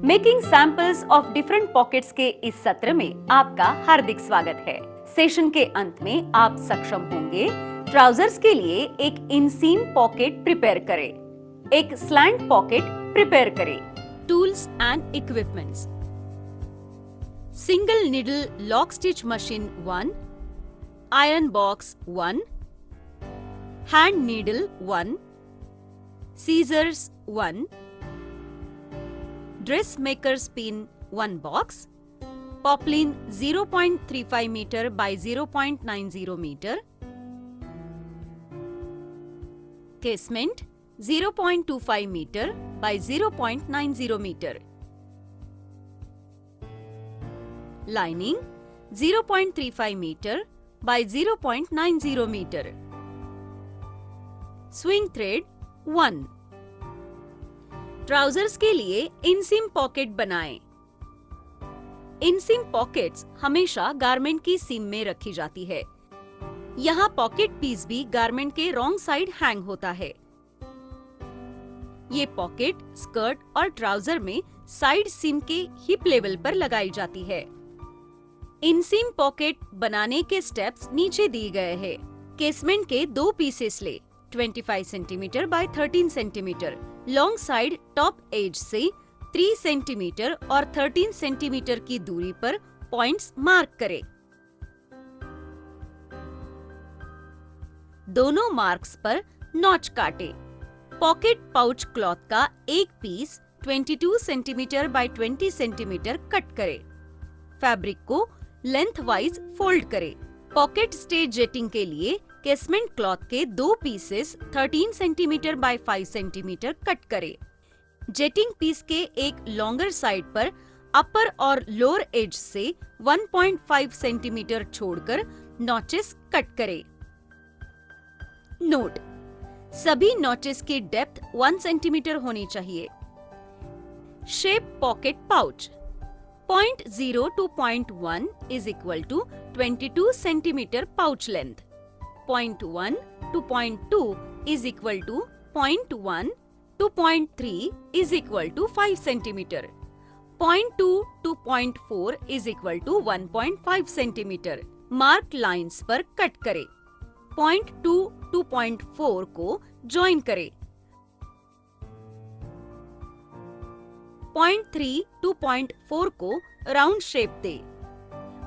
Making samples of different pockets के इस सत्र में आपका हार्दिक स्वागत है। सेशन के अंत में आप सक्षम होंगे ट्राउजर्स के लिए एक इनसीम पॉकेट प्रिपेयर करें, एक स्लैंट पॉकेट प्रिपेयर करें। Tools and equipments: single needle lock stitch machine 1, iron box 1, hand needle 1, scissors 1, dressmaker's pin 1 box, poplin 0.35 meter by 0.90 meter, casement 0.25 meter by 0.90 meter, lining 0.35 meter by 0.90 meter, swing thread 1। Trousers के लिए इनसीम pocket बनाएं। इनसीम pockets हमेशा garment की सीम में रखी जाती है। यहाँ पॉकेट पीस भी गारमेंट के रॉन्ग साइड हैंग होता है। ये पॉकेट स्कर्ट और ट्राउजर में साइड सीम के हिप लेवल पर लगाई जाती है। इनसीम पॉकेट बनाने के स्टेप्स नीचे दिए गए हैं। केसमेंट के 2 पीसेस ले, 25 centimetre by 13 centimetre, long side top edge से 3 सेंटीमीटर और 13 सेंटीमीटर की दूरी पर पॉइंट्स मार्क करें। दोनों मार्क्स पर नॉच काटें। पॉकेट पाउच क्लॉथ का एक piece 22 centimetre by 20 centimetre cut करें। फैब्रिक को लेंथ वाइज फोल्ड करें। पॉकेट स्टे जेटिंग के लिए केसमेंट क्लॉथ के 2 pieces 13 centimetre by 5 centimetre cut करें। जेटिंग पीस के एक लॉन्गर साइड पर अपर और लोअर एज से 1.5 सेंटीमीटर छोड़कर नॉचेस कट करें। नोट: सभी नॉचेस की डेप्थ 1 सेंटीमीटर होनी चाहिए। Shape pocket pouch: 0.0 to 0.1 is equal to 22 centimetre pouch length. 0.1 to 0.2 is equal to 0.1 to 0.3 is equal to 5 centimeter. 0.2 to 0.4 is equal to 1.5 centimeter. Mark lines पर cut करें। 0.2 to 0.4 को join करें। 0.3 to 0.4 को round shape दे।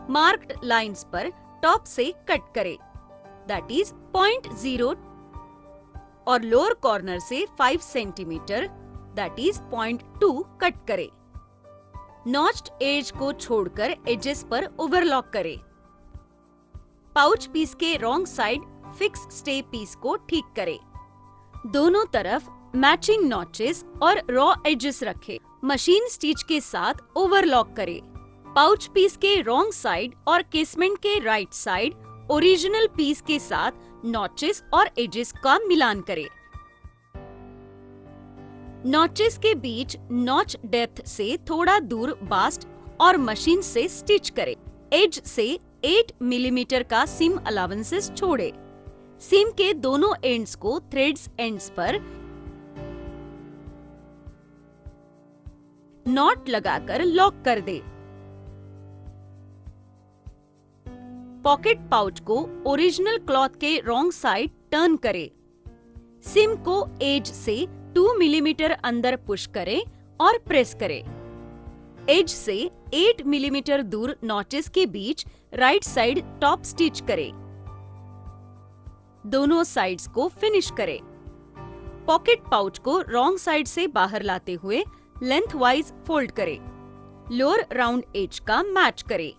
Marked lines पर top से cut करें, that is 0.0 और लोअर कॉर्नर से 5 सेंटीमीटर दैट इज 0.2 कट करें। नॉच्ड एज को छोड़कर एजेस पर ओवरलॉक करें। पाउच पीस के wrong side fix stay piece को ठीक करें। दोनों तरफ मैचिंग नॉचेस और रॉ एजेस रखें। मशीन स्टिच के साथ ओवरलॉक करें। पाउच पीस के रॉन्ग साइड और केसमेंट के राइट साइड ओरिजिनल पीस के साथ नॉचेस और एजेस का मिलान करें। नॉचेस के बीच नॉच डेप्थ से थोड़ा दूर बास्ट और मशीन से स्टिच करें। एज से 8 मिलीमीटर का सीम अलाउंसेस छोड़े। सीम के दोनों एंड्स को थ्रेड्स एंड्स पर नॉट लगाकर लॉक कर दे। पॉकेट पाउच को ओरिजिनल क्लॉथ के रॉन्ग साइड टर्न करें। सीम को एज से 2 मिलीमीटर अंदर पुश करें और प्रेस करें। एज से 8 मिलीमीटर दूर नॉचेस के बीच राइट साइड टॉप स्टिच करें। दोनों साइड्स को फिनिश करें। पॉकेट पाउच को रॉन्ग साइड से बाहर लाते हुए लेंथ वाइज फोल्ड करें। लोअर राउंड एज का मैच करें।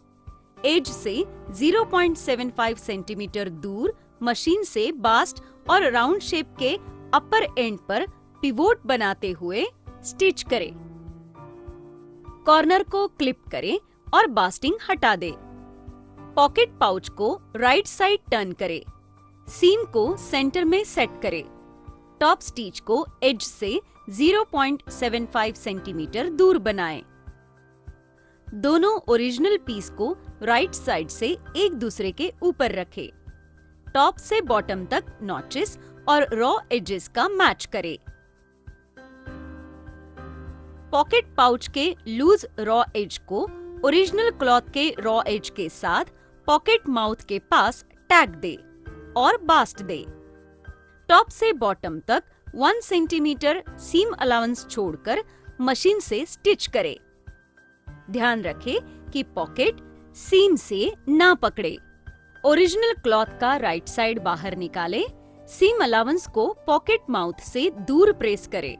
एज से 0.75 सेंटीमीटर दूर मशीन से बास्ट और राउंड शेप के अपर एंड पर पिवोट बनाते हुए स्टिच करें। कॉर्नर को क्लिप करें और बास्टिंग हटा दें। पॉकेट पाउच को राइट साइड टर्न करें। सीम को सेंटर में सेट करें। टॉप स्टिच को एज से 0.75 सेंटीमीटर दूर बनाएं। दोनों ओरिजिनल पीस को राइट साइड से एक दूसरे के ऊपर रखें। टॉप से बॉटम तक नॉचेस और रॉ एजेस का मैच करें। पॉकेट पाउच के लूज रॉ एज को ओरिजिनल क्लॉथ के रॉ एज के साथ पॉकेट माउथ के पास टैग दे और बास्ट दे। टॉप से बॉटम तक 1 सेंटीमीटर सीम अलाउंस छोड़कर मशीन से स्टिच करे। ध्यान रखे कि पॉकेट सीम से ना पकड़े। ओरिजिनल क्लॉथ का राइट साइड बाहर निकाले। सीम अलाउंस को पॉकेट माउथ से दूर प्रेस करे।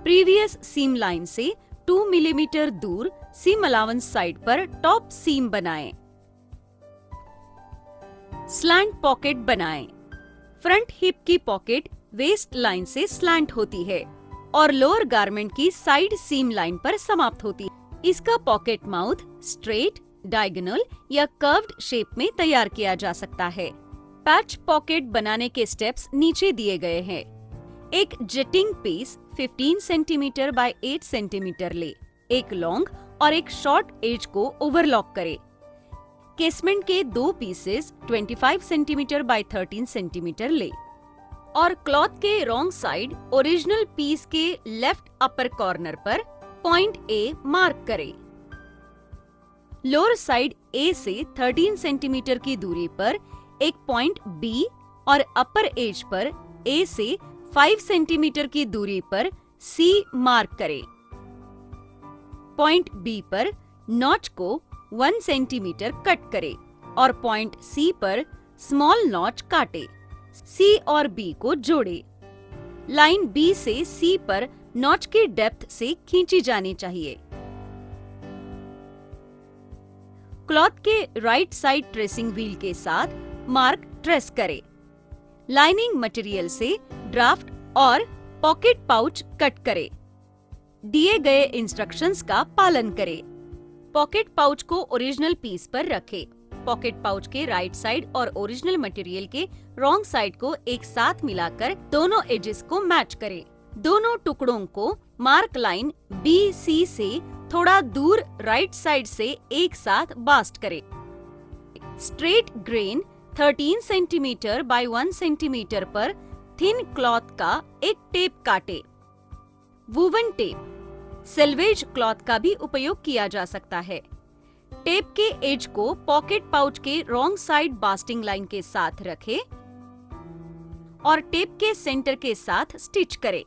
प्रीवियस सीम लाइन से 2 मिलीमीटर दूर सीम अलाउंस साइड पर टॉप सीम बनाएं। स्लैंट पॉकेट बनाएं। फ्रंट हिप की पॉकेट वेस्ट लाइन से स्लैंट होती है और लोअर गारमेंट की साइड सीम लाइन पर समाप्त होती है। इसका पॉकेट माउथ स्ट्रेट, डायगोनल या कर्व्ड शेप में तैयार किया जा सकता है। पैच पॉकेट बनाने के स्टेप्स नीचे दिए गए हैं। एक jetting piece 15 centimetre by 8 centimetre ले। एक लॉन्ग और एक शॉर्ट एज को ओवरलॉक करे। केसमेंट के 2 पीसेस 25 सेंटीमीटर बाय 13 सेंटीमीटर ले और क्लॉथ के रॉन्ग साइड ओरिजिनल पीस के लेफ्ट अपर कॉर्नर पर पॉइंट ए मार्क करे। लोअर साइड ए से 13 सेंटीमीटर की दूरी पर एक पॉइंट बी और अपर एज पर ए से 5 सेंटीमीटर की दूरी पर सी मार्क करे। पॉइंट बी पर नॉच को 1 सेंटीमीटर कट करे और पॉइंट सी पर स्मॉल नॉच काटे। सी और बी को जोड़े। लाइन बी से सी पर नॉच की डेप्थ से खींची जानी चाहिए। क्लॉथ के राइट साइड ट्रेसिंग व्हील के साथ मार्क ट्रेस करे। लाइनिंग मटेरियल से ड्राफ्ट और पॉकेट पाउच कट करे। दिए गए इंस्ट्रक्शंस का पालन करें। पॉकेट पाउच को ओरिजिनल पीस पर रखें। पॉकेट पाउच के राइट साइड और ओरिजिनल मटेरियल के रॉन्ग साइड को एक साथ मिलाकर दोनों एजेस को मैच करें। दोनों टुकड़ों को मार्क लाइन BC से थोड़ा दूर राइट साइड से एक साथ बास्ट करें। Straight grain 13 centimetre bye 1 centimetre पर थिन क्लॉथ का एक टेप काटे। वूवन टेप सेल्वेज क्लॉथ का भी उपयोग किया जा सकता है। टेप के एज को पॉकेट पाउच के रॉन्ग साइड बास्टिंग लाइन के साथ रखें और टेप के सेंटर के साथ स्टिच करें।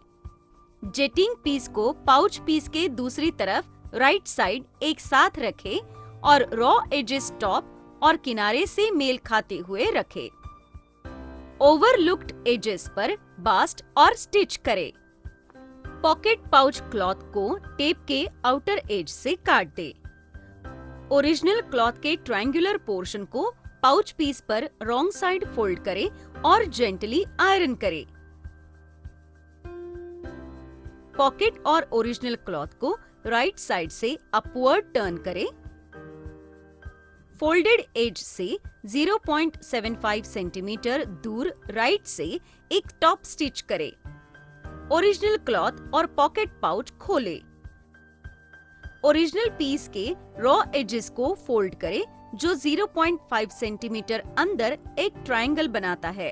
जेटिंग पीस को पाउच पीस के दूसरी तरफ राइट साइड एक साथ रखें और रॉ एजेस टॉप और किनारे से मेल खाते हुए रखें। ओवरलुक्ड एजेस पर बास्ट और स्टिच करें। पॉकेट पाउच क्लॉथ को टेप के आउटर एज से काट दे। ओरिजिनल क्लॉथ के ट्रायंगुलर पोर्शन को पाउच पीस पर रॉन्ग साइड फोल्ड करें और जेंटली आयरन करें। पॉकेट और ओरिजिनल क्लॉथ को राइट साइड से अपवर्ड टर्न करें। फोल्डेड एज से 0.75 सेंटीमीटर दूर राइट से एक टॉप स्टिच करें। ओरिजिनल क्लॉथ और पॉकेट पाउच खोले। ओरिजिनल पीस के रॉ एजेस को फोल्ड करें जो 0.5 सेंटीमीटर अंदर एक ट्रायंगल बनाता है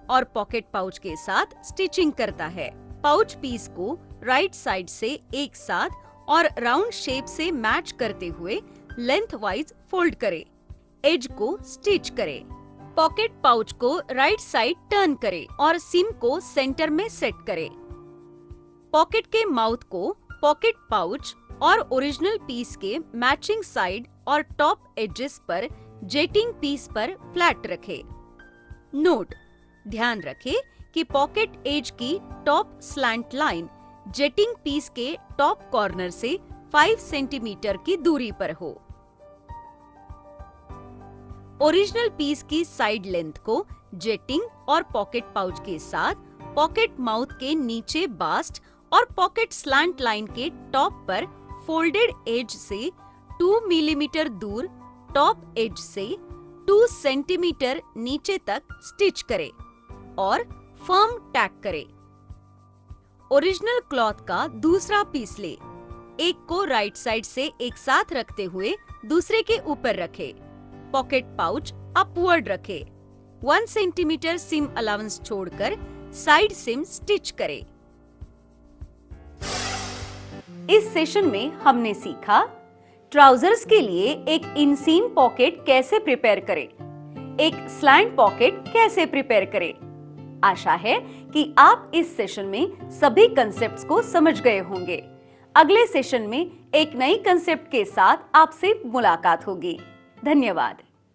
और पॉकेट पाउच के साथ स्टिचिंग करता है। पाउच पीस को राइट साइड से एक साथ और राउंड शेप से मैच करते हुए लेंथ वाइज फोल्ड करें। एज को स्टिच करें। पॉकेट पाउच को राइट साइड टर्न करें और सीम को सेंटर में सेट करें। पॉकेट के माउथ को पॉकेट पाउच और ओरिजिनल पीस के मैचिंग साइड और टॉप एजेस पर जेटिंग पीस पर फ्लैट रखें। नोट: ध्यान रखें कि पॉकेट एज की top slant line jetting piece के टॉप कॉर्नर से 5 सेंटीमीटर की दूरी पर हो। ओरिजिनल पीस की साइड लेंथ को जेटिंग और पॉकेट पाउच के साथ पॉकेट माउथ के नीचे बास्ट और पॉकेट स्लैंट लाइन के टॉप पर फोल्डेड एज से 2 मिलीमीटर दूर टॉप एज से 2 सेंटीमीटर नीचे तक स्टिच करें और फर्म टैग करें। ओरिजिनल क्लॉथ का दूसरा पीस ले। एक को राइट साइड से एक साथ रखते हुए दूसरे के ऊपर रखें। पॉकेट पाउच अपवर्ड रखें। 1 सेंटीमीटर सिम अलाउंस छोड़कर साइड सिम स्टिच करें। इस सेशन में हमने सीखा ट्राउजर्स के लिए एक इनसीम पॉकेट कैसे प्रिपेयर करें, एक स्लैंट पॉकेट कैसे प्रिपेयर करें। आशा है कि आप इस सेशन में सभी कंसेप्ट्स को समझ गए होंगे। अगले सेशन में एक नई कंसेप्ट के साथ आपसे मुलाकात होगी। धन्यवाद।